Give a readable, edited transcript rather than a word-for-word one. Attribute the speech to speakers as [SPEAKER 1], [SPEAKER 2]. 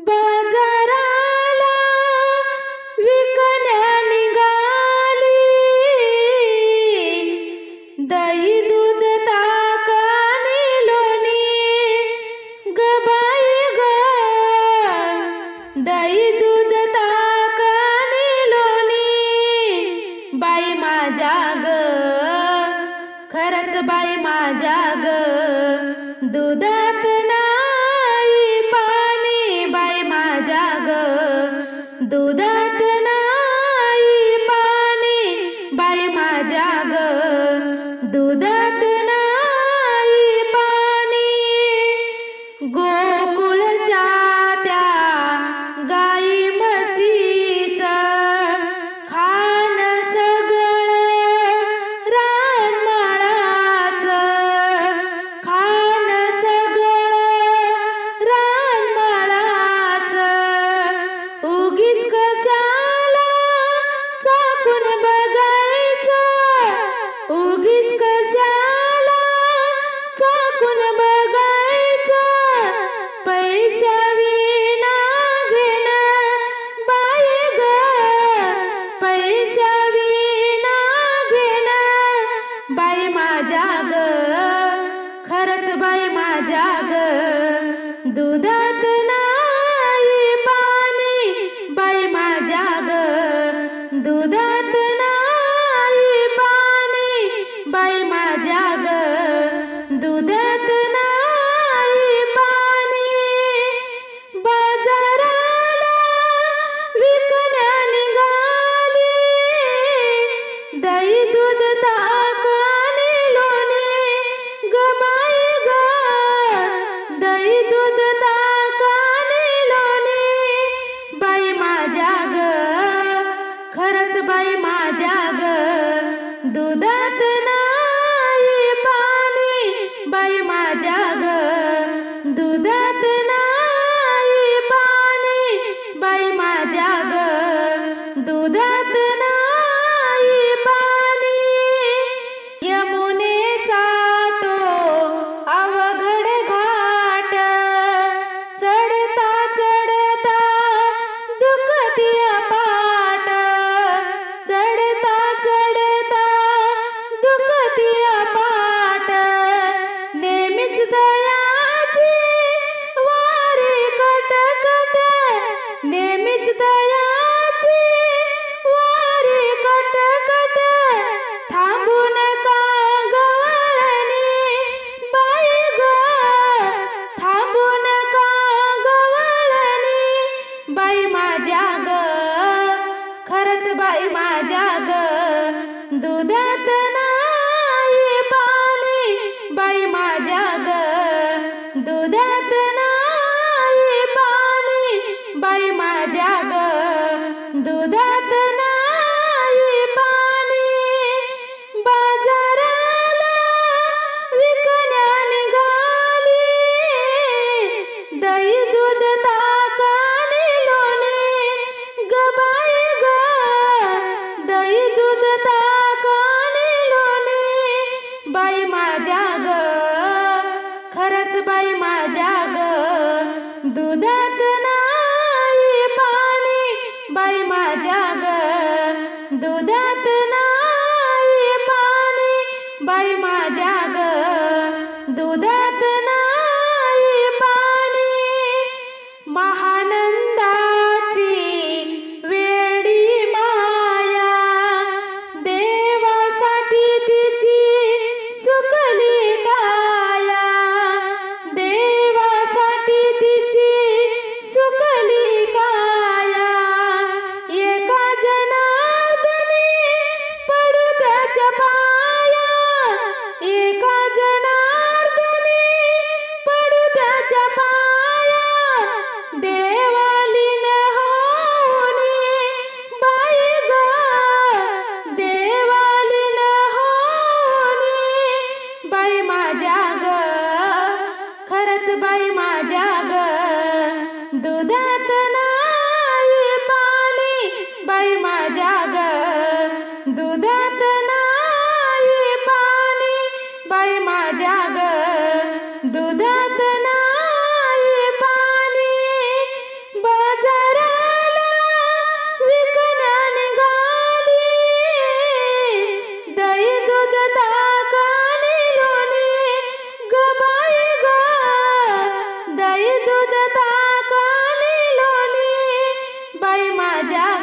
[SPEAKER 1] बाजाराला विकण्या निघाली, दही दूध ताक आणि लोणी ग बाई ग, दही दूध ताक आणि लोणी बाई माझ्या ग, खरंच बाई माझ्या ग, दुधात नाही पाणी बाई माझ्या ग, दुधात नाही पाणी बाई माझ्या ग, दुधात नाही पाणी. गोकुळच्या त्या गाई म्हशीचं खान सगळं रानमाळाचं, खान सगळं रानमाळाचं, उगीच कशाला चाकून बघायचं, उगीच कशाला चाकून बघायचं, पैशाविना घेणं बाई ग, पैशाविना घेणं बाई माझ्या ग, खरंच बाई माझ्या ग, दुधात नाही पाणी बाई माझ्या ग, दुधात नाही पाणी बाई माझ्या ग, दुधात नाही पाणी. बाजाराला विकण्या निघाली, दही दूध ताक आणि लोणी ग बाई ग, दही दूध ताक आणि लोणी बाई माझ्या ग, खरंच बाई माझ्या ग, दुधात नाही पाणी बाई माझ्या ग, दुधात नाही पाणी बाई माझ्या ग, दुधात नाही पाणी. यमुनेचा तो अवघड घाट चढता चढता दुखती पाट, चढता चढता दुखती पाट, नेहमीच दयाची वारी कटकट, नेहमीच दयाची वारी कटकट, थांबू नका गवळणी बाई ग, थांबू नका गवळणी बाई माझ्या ग, खरंच बाई माझ्या ग, दुधात नाही पाणी बाई माझ्या ग, दुधात नाही पाणी बाई माझ्या ग, दुधात नाही पाणी. बाजाराला विकण्या निघाली, दही दूध ताक आणि लोणी ग बाई ग, दही दूध ताक आणि लोणी बाई माझ्या ग, खरंच बाई माझ्या ग, दुधात नाही पाणी बाई माझ्या ग, दुधात नाही पाणी बाई माझ्या ग, दुधात नाही पाणी. महानंदाची वेडी माया देवासाठी तिची सुकली काया, देवासाठी तिची सुकली काया, एका जनार्दनी पडू त्याच्या पाया, एका जनार्दनी पडू त्याच्या पाया, देवालीन होऊनी बाई ग, देवालीन होऊनी बाई माझ्या ग, खरंच बाई माझ्या ग, दुधात नाही पाणी बाई माझ्या ग, दुधात नाही पाणी बाई माझ्या ग, दुधात नाही पाणी. माझ्या